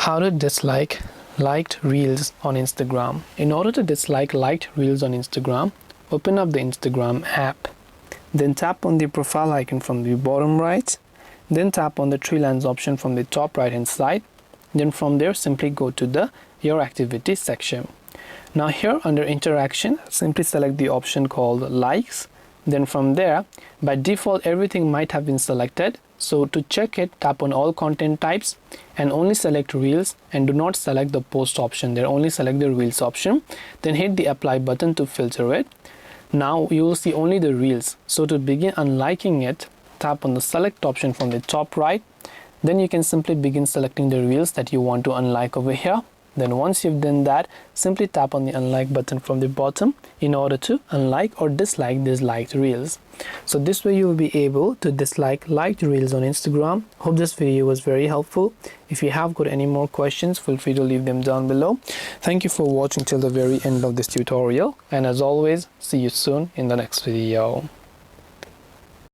How to dislike liked reels on Instagram. In order to dislike liked reels on Instagram, open up the Instagram app. Then tap on the profile icon from the bottom right. Then tap on the three lines option from the top right hand side. Then from there, simply go to the Your Activity section. Now here under Interaction, simply select the option called Likes. Then from there, by default, everything might have been selected. So to check it, tap on all content types and only select Reels, and do not select the post option there, only select the Reels option. Then hit the apply button to filter it. Now you will see only the Reels. So to begin unliking it, tap on the select option from the top right. Then you can simply begin selecting the Reels that you want to unlike over here. Then once you've done that, simply tap on the unlike button from the bottom in order to unlike or dislike these liked reels. So this way you will be able to dislike liked reels on Instagram. Hope this video was very helpful. If you have got any more questions, feel free to leave them down below. Thank you for watching till the very end of this tutorial, and as always, see you soon in the next video.